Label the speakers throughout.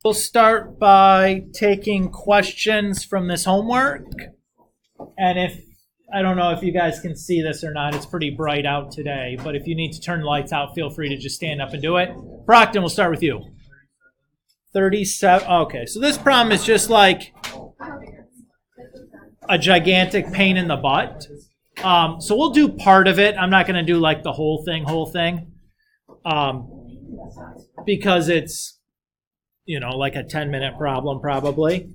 Speaker 1: We'll start by taking questions from this homework. And I don't know if you guys can see this or not, it's pretty bright out today, but if you need to turn the lights out, feel free to just stand up and do it. Brockton, we'll start with you. 37, okay, so this problem is just like a gigantic pain in the butt. So we'll do part of it. I'm not going to do like the whole thing, because it's, like a 10-minute problem probably.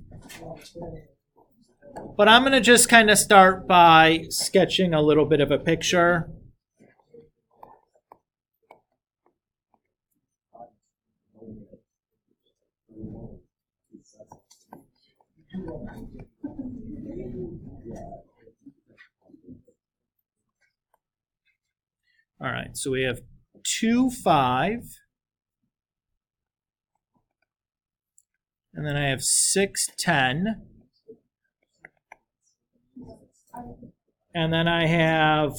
Speaker 1: But I'm going to just kind of start by sketching a little bit of a picture. All right, so we have 2, 5. And then I have 6, 10. And then I have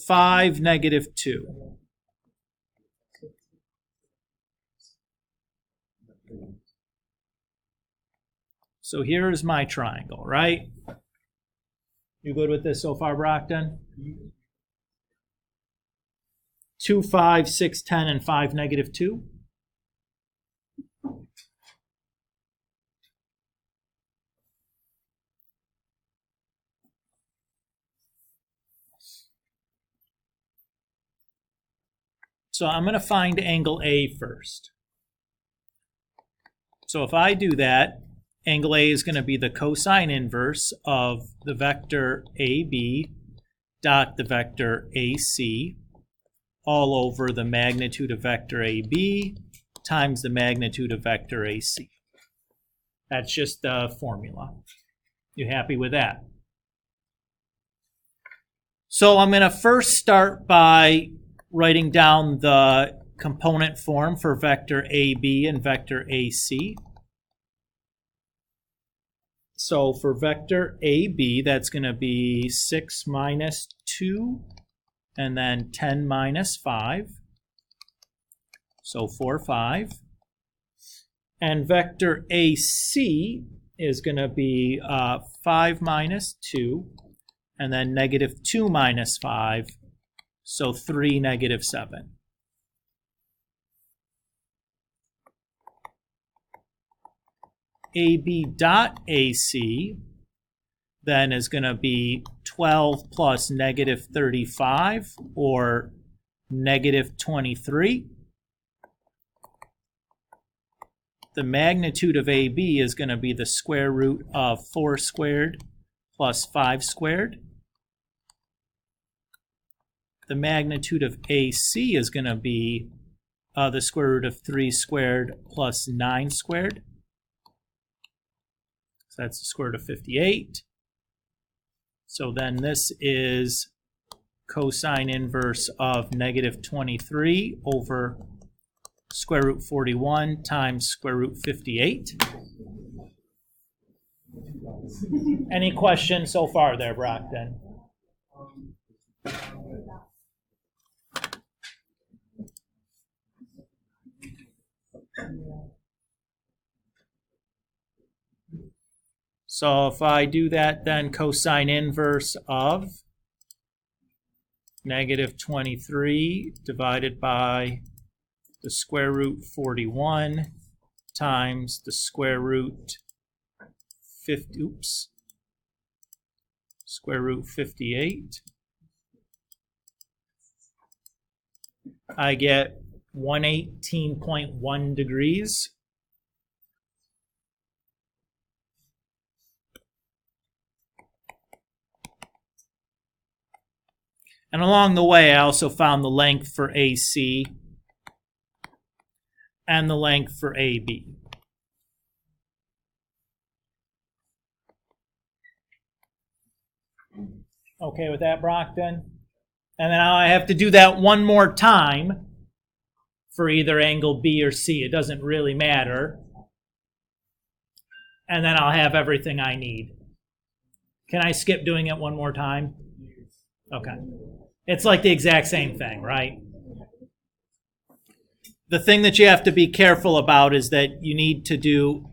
Speaker 1: 5, negative 2. So here is my triangle, right? You good with this so far, Brockton? 2, 5, 6, 10, and 5, negative 2. So I'm going to find angle A first. So if I do that, angle A is going to be the cosine inverse of the vector AB dot the vector AC all over the magnitude of vector AB times the magnitude of vector AC. That's just the formula. You happy with that? So I'm going to first start by writing down the component form for vector AB and vector AC. So for vector AB, that's going to be 6 minus 2, and then 10 minus 5. So 4, 5. And vector AC is going to be 5 minus 2, and then negative 2 minus 5. So 3, negative 7. AB dot AC then is going to be 12 plus negative 35, or negative 23. The magnitude of AB is going to be the square root of 4 squared plus 5 squared. The magnitude of AC is going to be the square root of 3 squared plus 9 squared. So that's the square root of 58. So then this is cosine inverse of negative 23 over square root 41 times square root 58. Any questions so far there, Brockton? So if I do that, then cosine inverse of negative 23 divided by the square root 41 times the square root 58. I get 118.1 degrees. And along the way, I also found the length for AC and the length for AB. Okay with that, Brockton? And then I have to do that one more time for either angle B or C. It doesn't really matter. And then I'll have everything I need. Can I skip doing it one more time? Okay. It's like the exact same thing, right? the thing that you have to be careful about is that you need to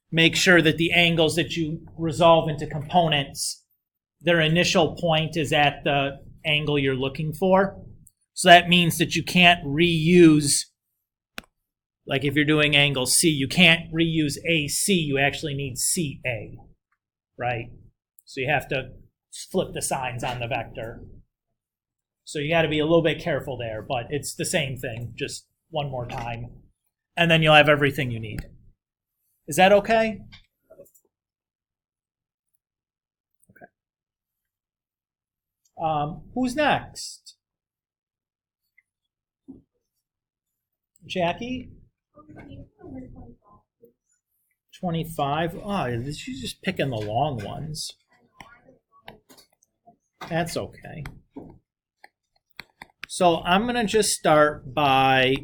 Speaker 1: make sure that the angles that you resolve into components, their initial point is at the angle you're looking for. So that means that you can't reuse, like if you're doing angle C, you can't reuse AC, you actually need CA, right? So you have to flip the signs on the vector. So you got to be a little bit careful there, but it's the same thing, just one more time. And then you'll have everything you need. Is that okay? Okay. Who's next? Jackie? 25. Oh, you're just picking the long ones. That's okay. So I'm going to just start by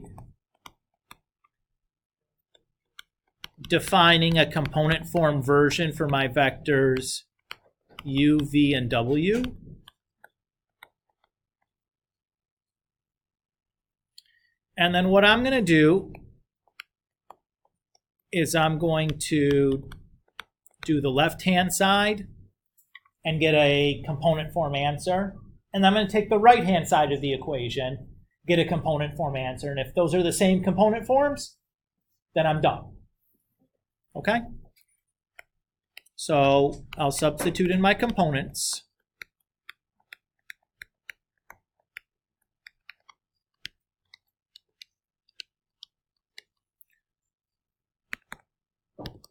Speaker 1: defining a component form version for my vectors u, v, and w. And then what I'm going to do is I'm going to do the left-hand side and get a component form answer. And I'm going to take the right-hand side of the equation, get a component form answer. And if those are the same component forms, then I'm done. Okay? So I'll substitute in my components.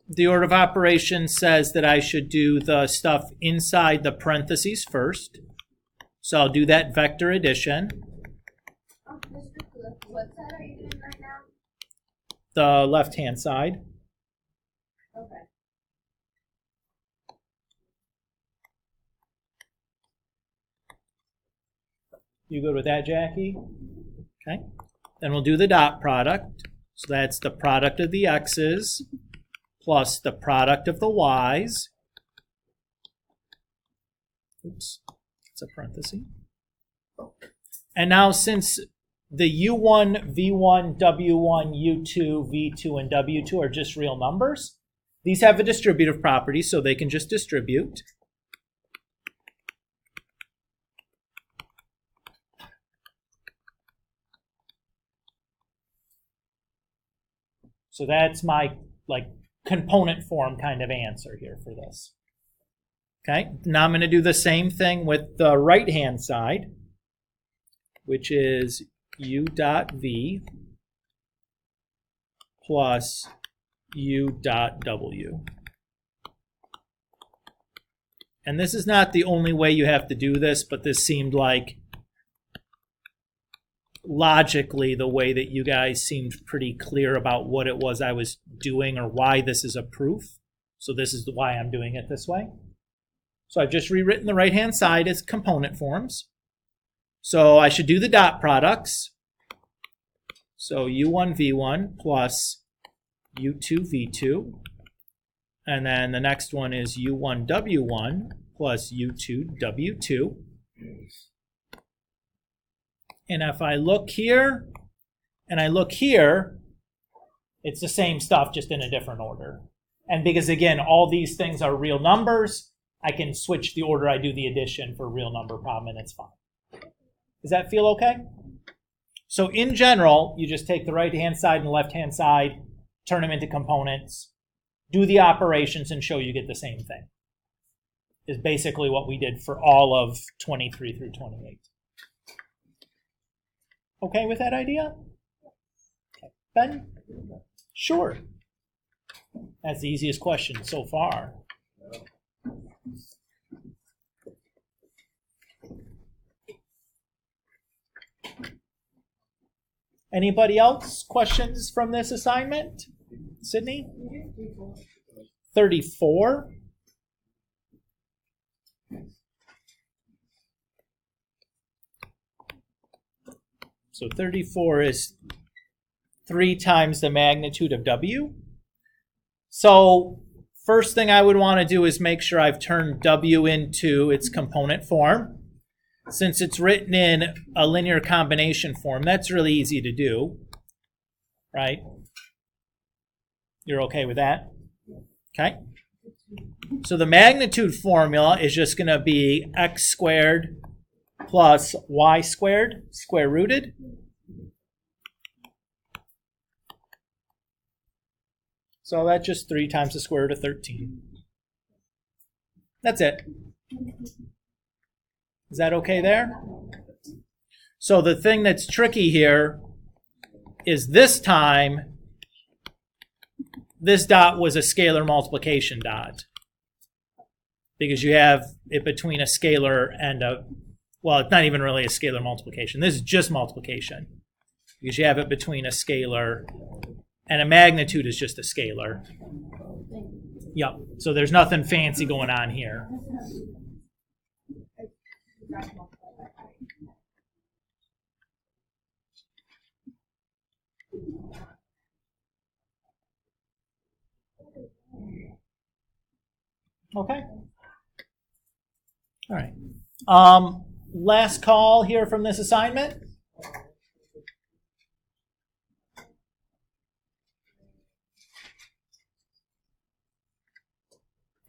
Speaker 1: The order of operations says that I should do the stuff inside the parentheses first. So I'll do that vector addition.
Speaker 2: What side are you doing right now?
Speaker 1: The left-hand side.
Speaker 2: Okay.
Speaker 1: You good with that, Jackie? Okay. Then we'll do the dot product. So that's the product of the x's plus the product of the y's. Oops, it's a parenthesis. And now since the u1, v1, w1, u2, v2, and w2 are just real numbers, these have a distributive property, so they can just distribute. So that's my component form kind of answer here for this. Okay, now I'm going to do the same thing with the right-hand side, which is u dot v plus u dot w. And this is not the only way you have to do this, but this seemed like logically the way that you guys seemed pretty clear about what it was I was doing or why this is a proof. So this is why I'm doing it this way. So I've just rewritten the right-hand side as component forms. So I should do the dot products. So u1, v1 plus u2, v2. And then the next one is u1, w1 plus u2, w2. And if I look here and I look here, it's the same stuff, just in a different order. And because, again, all these things are real numbers, I can switch the order I do the addition for a real number problem, and it's fine. Does that feel okay? So in general, you just take the right-hand side and the left-hand side, turn them into components, do the operations, and show you get the same thing. Is basically what we did for all of 23 through 28. Okay with that idea? Okay. Ben? Sure. That's the easiest question so far. Anybody else? Questions from this assignment? Sydney? 34. So 34 is 3 times the magnitude of W. So first thing I would want to do is make sure I've turned W into its component form. since it's written in a linear combination form, that's really easy to do, right? You're okay with that? Okay. So the magnitude formula is just going to be x squared plus y squared, square rooted. So that's just 3 times the square root of 13. That's it. Is that okay there? So the thing that's tricky here is this time, this dot was a scalar multiplication dot. Because you have it between a scalar and a, well, it's not even really a scalar multiplication. This is just multiplication. Because you have it between a scalar and a magnitude is just a scalar. Yep. So there's nothing fancy going on here. Okay. All right. Last call here from this assignment.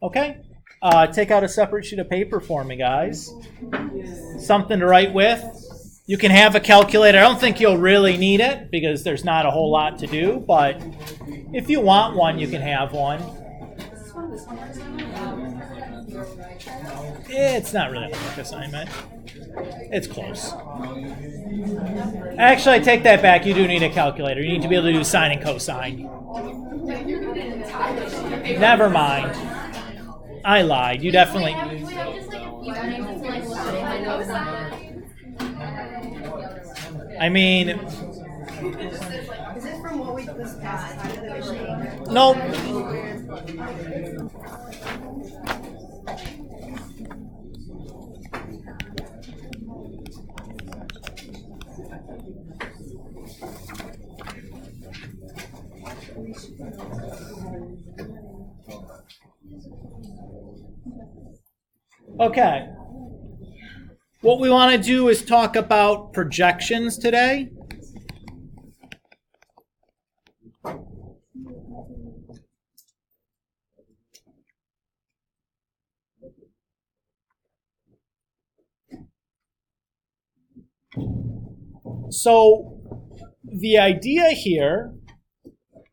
Speaker 1: Okay. Take out a separate sheet of paper for me, guys. Something to write with. You can have a calculator. I don't think you'll really need it because there's not a whole lot to do, but if you want one, you can have one. It's not really a homework assignment. It's close. Actually, I take that back. You do need a calculator. You need to be able to do sine and cosine. Never mind. I lied. You definitely... I mean...
Speaker 2: Is it from what we just passed?
Speaker 1: Nope. Okay. What we want to do is talk about projections today. So the idea here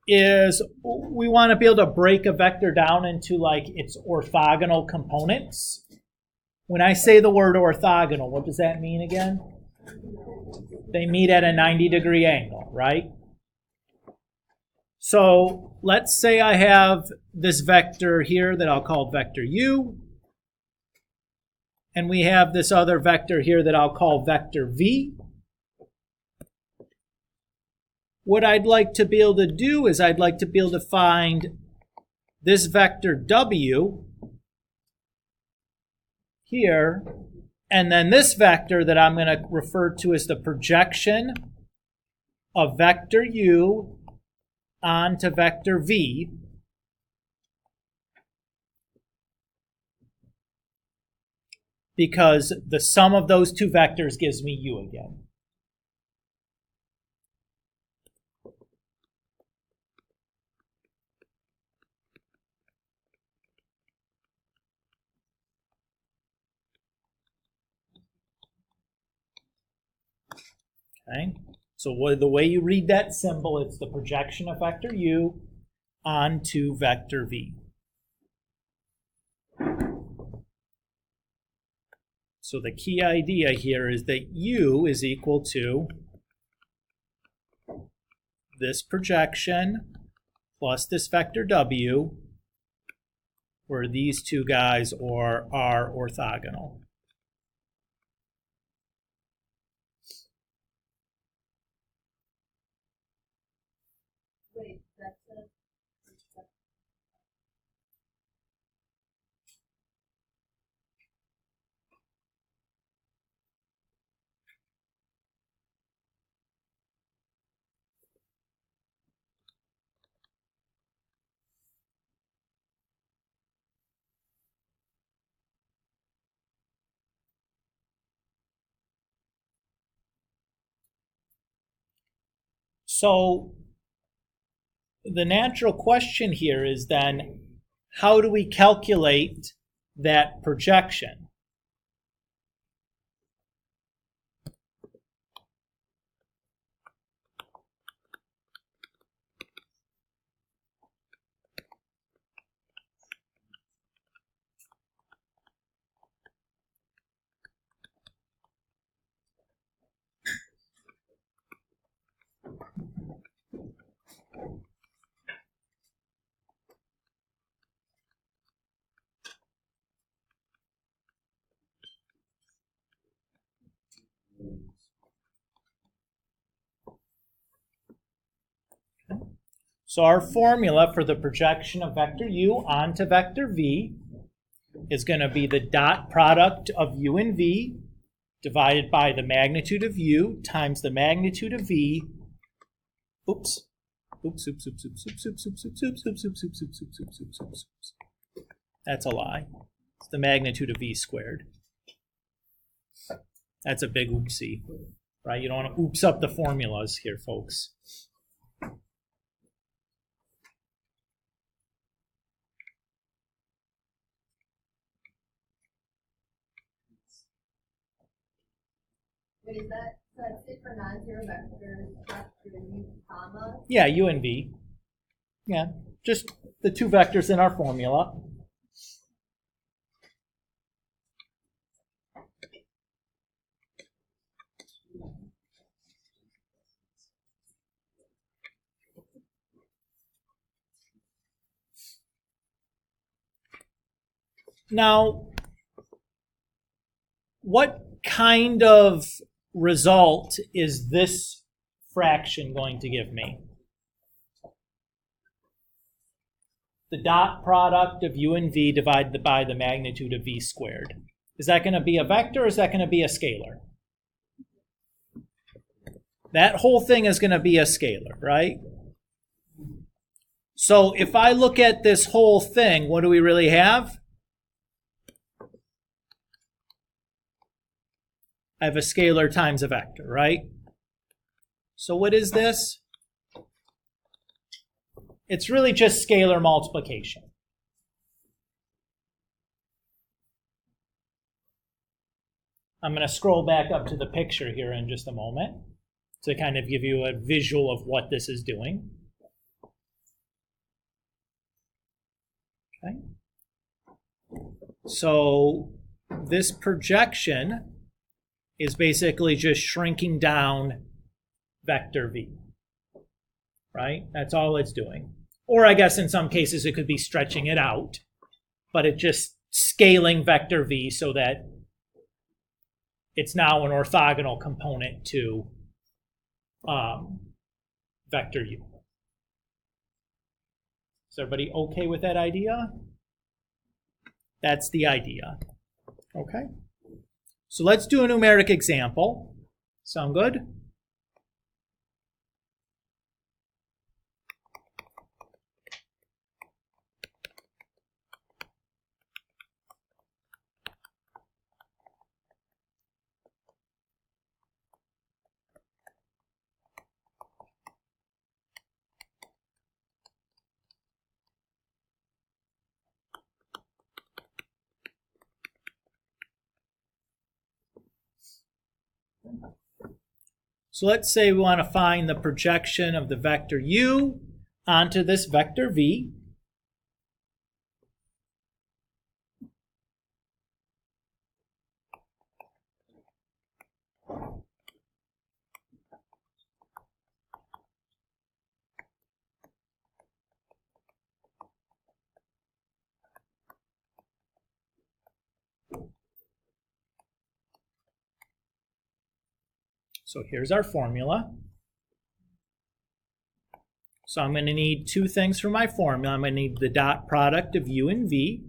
Speaker 1: is we want to be able to break a vector down into like its orthogonal components. When I say the word orthogonal, what does that mean again? They meet at a 90-degree angle, right? So let's say I have this vector here that I'll call vector u. And we have this other vector here that I'll call vector v. What I'd like to be able to do is I'd like to be able to find this vector w here, and then this vector that I'm going to refer to as the projection of vector u onto vector v. Because the sum of those two vectors gives me u again. Okay, so the way you read that symbol, it's the projection of vector u onto vector v. So the key idea here is that u is equal to this projection plus this vector w, where these two guys are orthogonal.
Speaker 2: Wait, that's a...
Speaker 1: So the natural question here is then, how do we calculate that projection? So our formula for the projection of vector u onto vector v is going to be the dot product of u and v divided by the magnitude of u times the magnitude of v. That's a lie. It's the magnitude of v squared. That's a big oopsie, right? You don't want to oops up the formulas here, folks.
Speaker 2: But is that, so that's it for non-zero vectors, vector u comma?
Speaker 1: Yeah, u and v. Yeah, just the two vectors in our formula. Now, what kind of result is this fraction going to give me? The dot product of u and v divided by the magnitude of v squared. Is that going to be a vector or is that going to be a scalar? That whole thing is going to be a scalar, right? So if I look at this whole thing, what do we really have? I have a scalar times a vector, right? So what is this? It's really just scalar multiplication. I'm going to scroll back up to the picture here in just a moment to kind of give you a visual of what this is doing. Okay. So this projection is basically just shrinking down vector v, right? That's all it's doing. Or I guess in some cases it could be stretching it out, but it's just scaling vector v so that it's now an orthogonal component to vector u. Is everybody okay with that idea? That's the idea. Okay. So let's do a numeric example. Sound good? So let's say we want to find the projection of the vector u onto this vector v. So here's our formula. So I'm going to need two things for my formula. I'm going to need the dot product of u and v.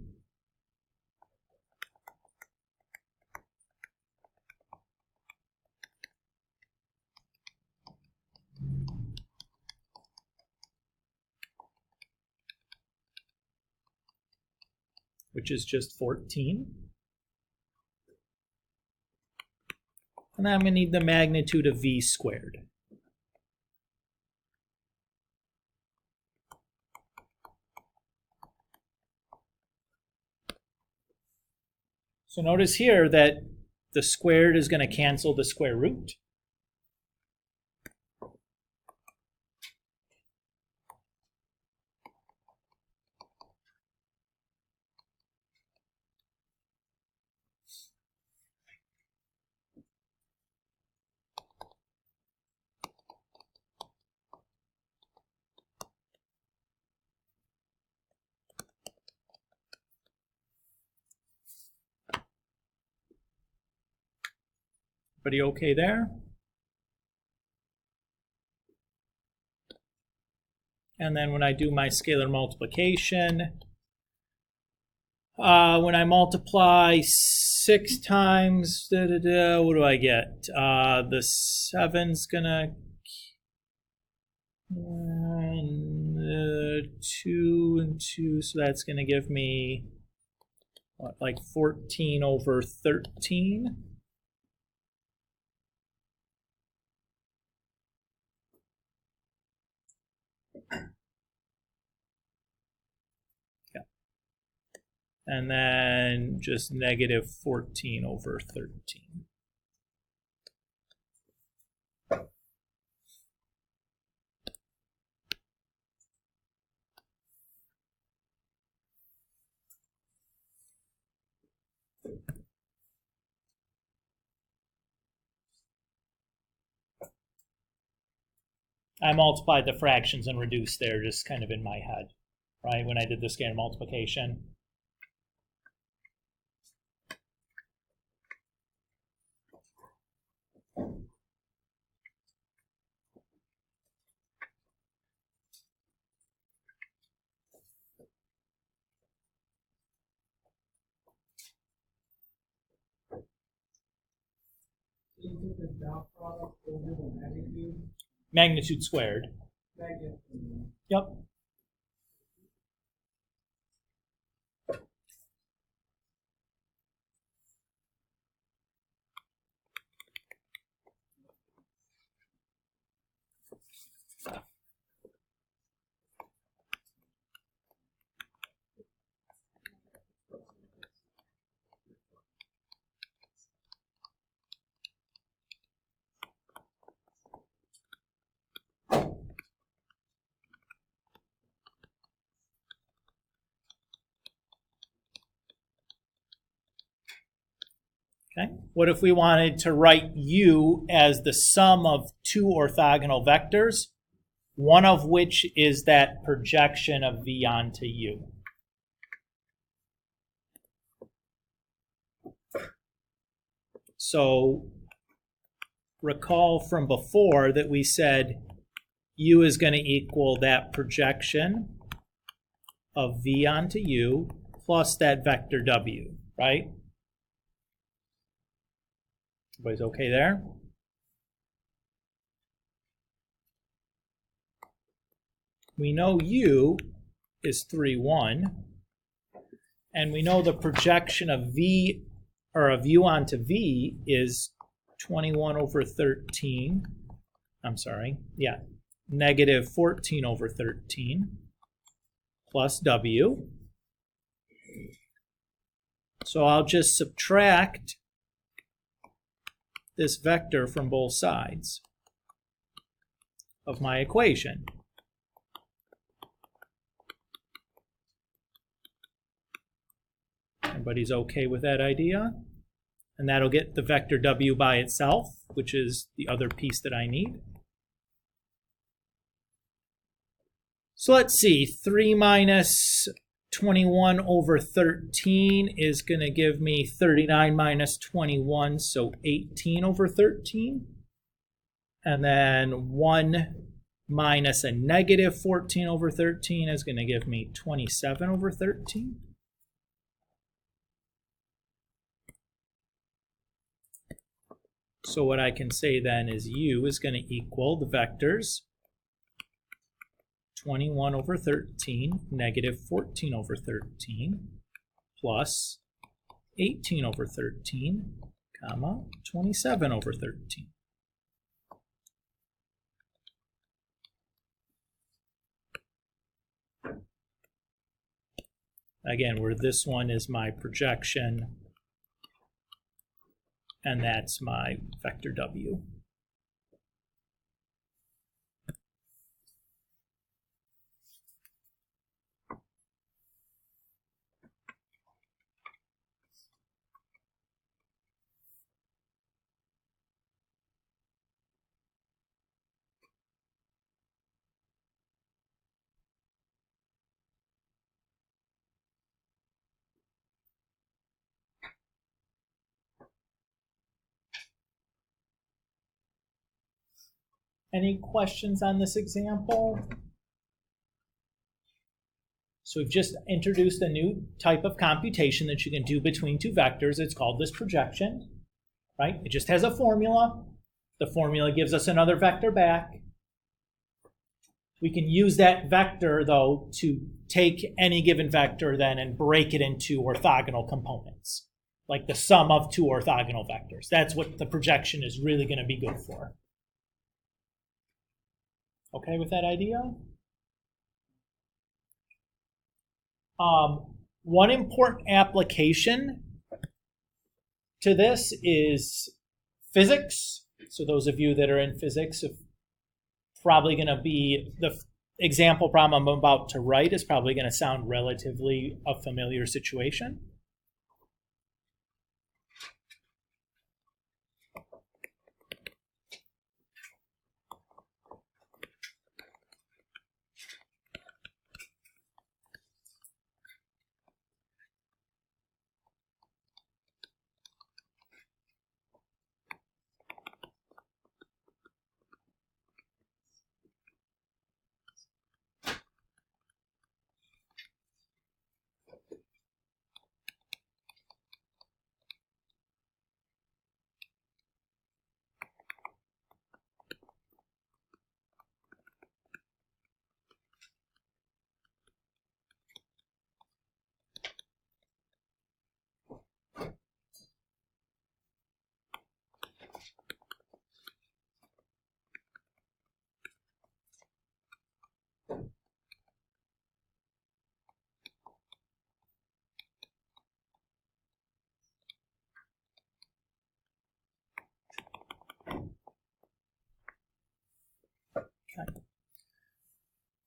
Speaker 1: Which is just 14. And I'm going to need the magnitude of v squared. So notice here that the squared is going to cancel the square root. Everybody okay there? And then when I do my scalar multiplication, when I multiply 6 times, what do I get? The 7's gonna, 2 and 2, so that's gonna give me, what, like 14 over 13? And then just negative 14 over 13. I multiplied the fractions and reduced there just kind of in my head, right, when I did the scalar multiplication. Magnitude squared. Yep. Okay. What if we wanted to write U as the sum of 2 orthogonal vectors, one of which is that projection of V onto U? So recall from before that we said U is going to equal that projection of V onto U plus that vector W, right? Everybody's okay there? We know U is 3, 1. And we know the projection of V, or of U onto V, is 21 over 13. I'm sorry, yeah, negative 14 over 13 plus W. So I'll just subtract this vector from both sides of my equation. Everybody's okay with that idea? And that'll get the vector W by itself, which is the other piece that I need. So let's see, 3 minus 21 over 13 is going to give me 39 minus 21, so 18 over 13. And then 1 minus a negative 14 over 13 is going to give me 27 over 13. So what I can say then is U is going to equal the vectors 21 over 13, negative 14 over 13, plus 18 over 13, comma, 27 over 13. Again, where this one is my projection and that's my vector W. Any questions on this example? So we've just introduced a new type of computation that you can do between two vectors. It's called this projection, right? It just has a formula. The formula gives us another vector back. We can use that vector, though, to take any given vector then and break it into orthogonal components, like the sum of two orthogonal vectors. That's what the projection is really going to be good for. Okay with that idea? One important application to this is physics. So those of you that are in physics are probably going to be, the example problem I'm about to write is probably going to sound relatively a familiar situation.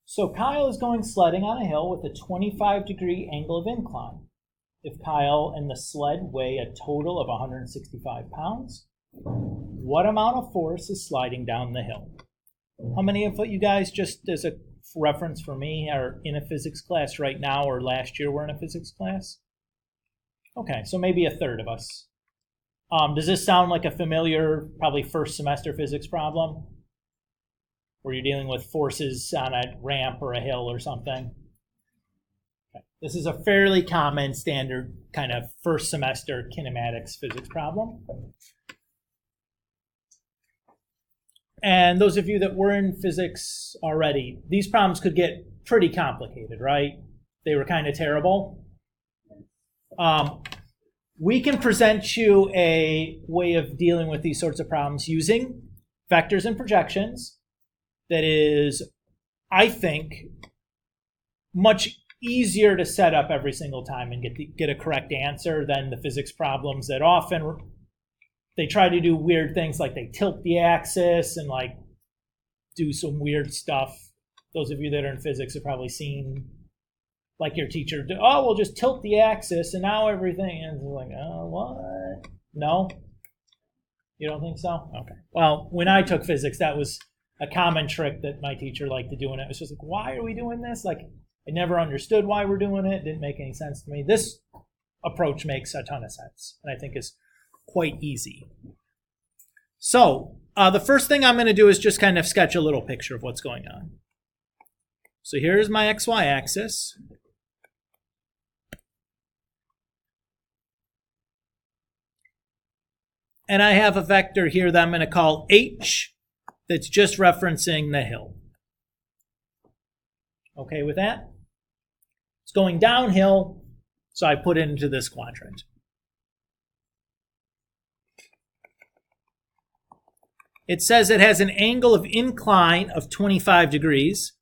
Speaker 1: So Kyle is going sledding on a hill with a 25-degree angle of incline. If Kyle and the sled weigh a total of 165 pounds, what amount of force is sliding down the hill? How many of you guys, just as a reference for me, are in a physics class right now, or last year were in a physics class? Okay, so maybe a third of us. Does this sound like a familiar, probably first semester physics problem? Where you're dealing with forces on a ramp or a hill or something. Okay. This is a fairly common standard kind of first semester kinematics physics problem. And those of you that were in physics already, these problems could get pretty complicated, right? They were kind of terrible. We can present you a way of dealing with these sorts of problems using vectors and projections that is, I think, much easier to set up every single time and get a correct answer than the physics problems that often they try to do weird things, like they tilt the axis and like do some weird stuff. Those of you that are in physics have probably seen like your teacher, oh, we'll just tilt the axis and now everything is like, oh, what? No? You don't think so? Okay. Well, when I took physics, that was a common trick that my teacher liked to do, and it was just like, why are we doing this? Like, I never understood why we're doing it. It didn't make any sense to me. This approach makes a ton of sense, and I think is quite easy. So the first thing I'm going to do is just kind of sketch a little picture of what's going on. So here's my XY axis. And I have a vector here that I'm going to call H that's just referencing the hill. Okay with that? It's going downhill, so I put it into this quadrant. It says it has an angle of incline of 25 degrees.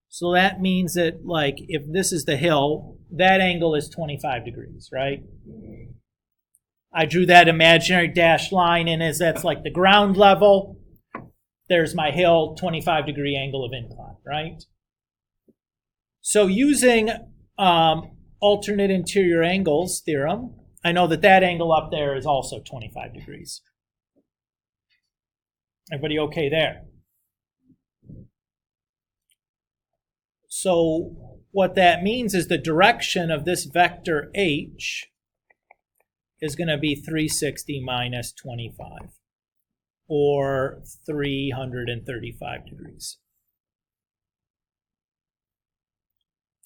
Speaker 1: So that means that, like, if this is the hill, that angle is 25 degrees, right? I drew that imaginary dashed line in as that's like the ground level. There's my hill, 25-degree angle of incline, right? So using alternate interior angles theorem, I know that that angle up there is also 25 degrees. Everybody okay there? So what that means is the direction of this vector h is going to be 360 minus 25, or 335 degrees.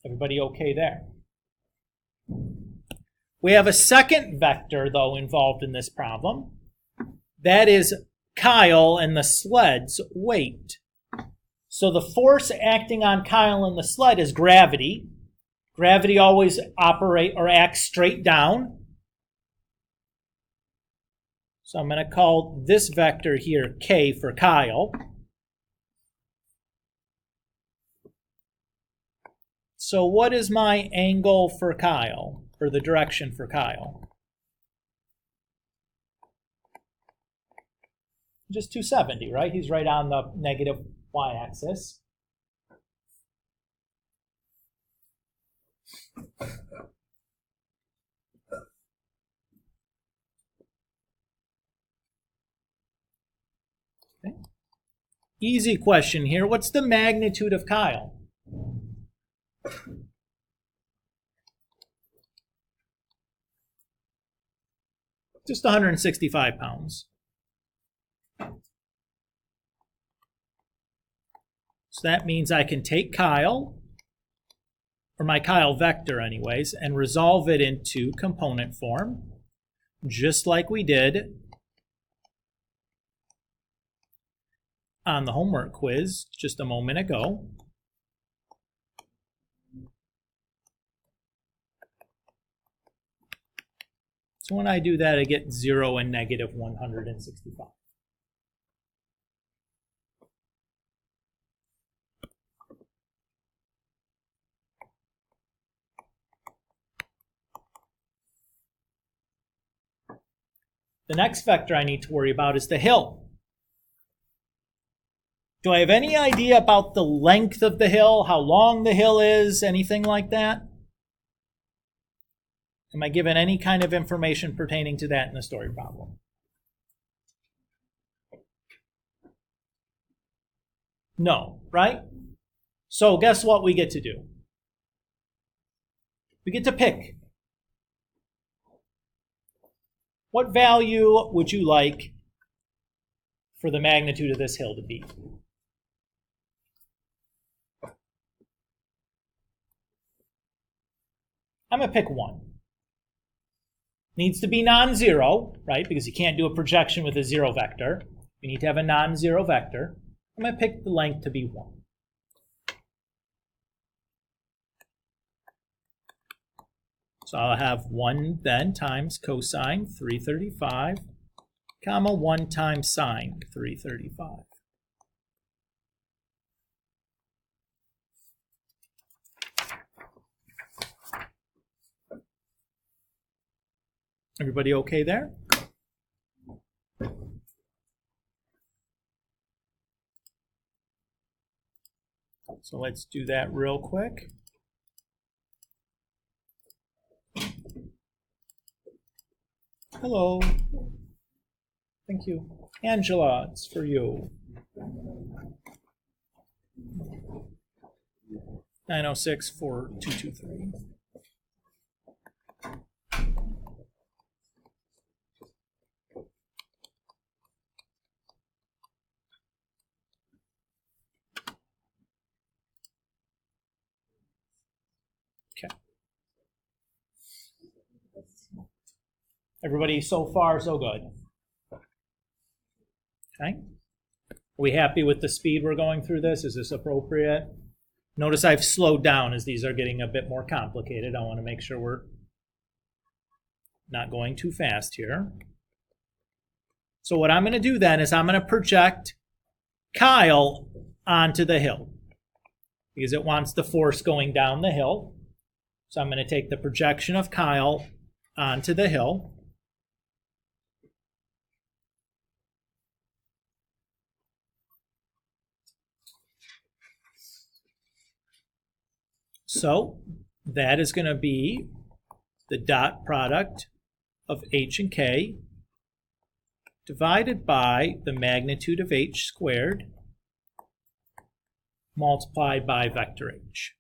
Speaker 1: Everybody okay there? We have a second vector, though, involved in this problem. That is Kyle and the sled's weight. So the force acting on Kyle and the sled is gravity. Gravity always acts straight down. So I'm going to call this vector here K for Kyle. So what is my angle for Kyle, or the direction for Kyle? Just 270, right? He's right on the negative y-axis. Okay. Easy question here. What's the magnitude of Kyle? Just 165 pounds. So that means I can take Kyle, or my Kyle vector anyways, and resolve it into component form, just like we did on the homework quiz just a moment ago. So when I do that, I get 0 and negative 165. The next vector I need to worry about is the hill. Do I have any idea about the length of the hill, how long the hill is, anything like that? Am I given any kind of information pertaining to that in the story problem? No, right? So guess what we get to do? We get to pick. What value would you like for the magnitude of this hill to be? I'm going to pick 1. Needs to be non-zero, right? Because you can't do a projection with a 0 vector. You need to have a non-zero vector. I'm going to pick the length to be 1. So I'll have 1 then times cosine 335, comma 1 times sine 335. Everybody okay there? So let's do that real quick. Hello. Thank you. Angela, it's for you. 906-4223. Okay. Everybody so far so good? Okay. Are we happy with the speed we're going through this? Is this appropriate? Notice I've slowed down as these are getting a bit more complicated. I want to make sure we're not going too fast here. So what I'm going to do then is I'm going to project Kyle onto the hill because it wants the force going down the hill. So I'm going to take the projection of Kyle onto the hill. So that is going to be the dot product of h and k divided by the magnitude of h squared multiplied by vector h.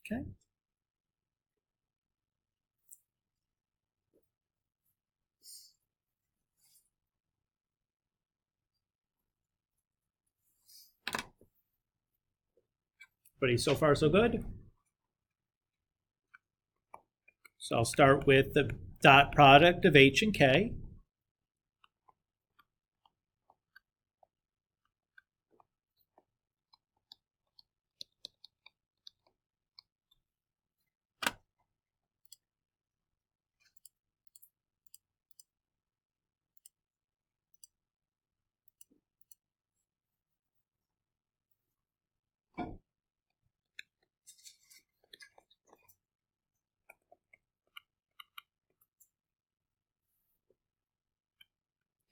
Speaker 1: Okay. Everybody so far so good? So I'll start with the dot product of h and k.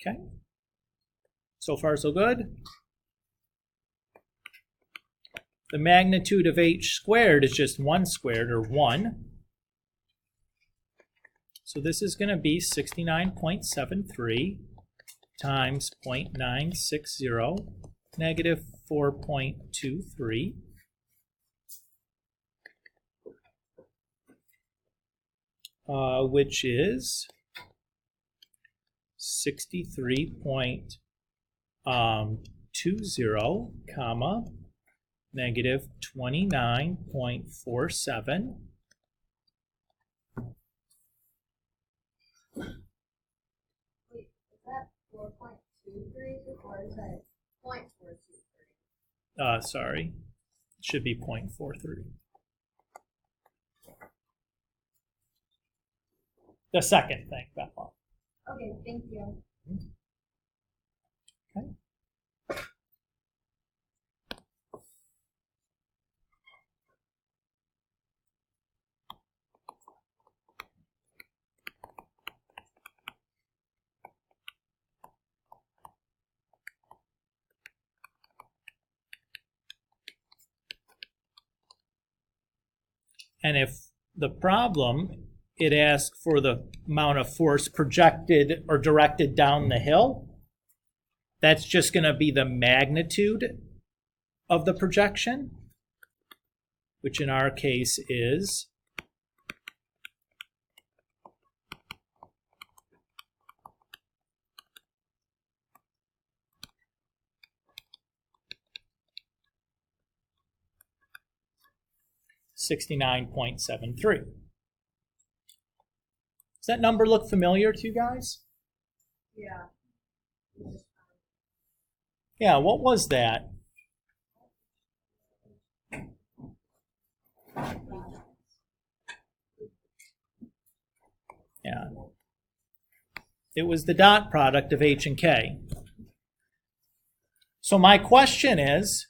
Speaker 1: Okay. So far so good? The magnitude of h squared is just 1 squared, or 1. So this is going to be 69.73 times 0.960, negative 4.23. Which is 63.20, comma, negative 29.47.
Speaker 2: Wait, is that 4.23 or is that 0.423?
Speaker 1: Sorry, it should be 0.43. The second thing, Bethel.
Speaker 2: Okay, thank you.
Speaker 1: Okay. And if the problem, it asks for the amount of force projected or directed down the hill, that's just going to be the magnitude of the projection, which in our case is 69.73. Does that number look familiar to you guys?
Speaker 2: Yeah.
Speaker 1: Yeah, what was that? Yeah. It was the dot product of h and k. So my question is,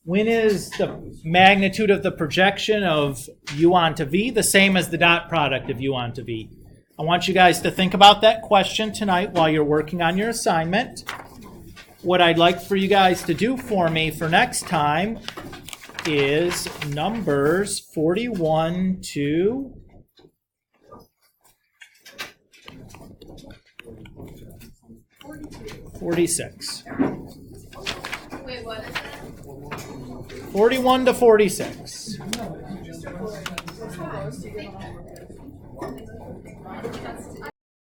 Speaker 1: when is the magnitude of the projection of u onto v the same as the dot product of u onto v? I want you guys to think about that question tonight while you're working on your assignment. What I'd like for you guys to do for me for next time is numbers 41 to 46.
Speaker 2: Wait, what is that?
Speaker 1: 41 to 46.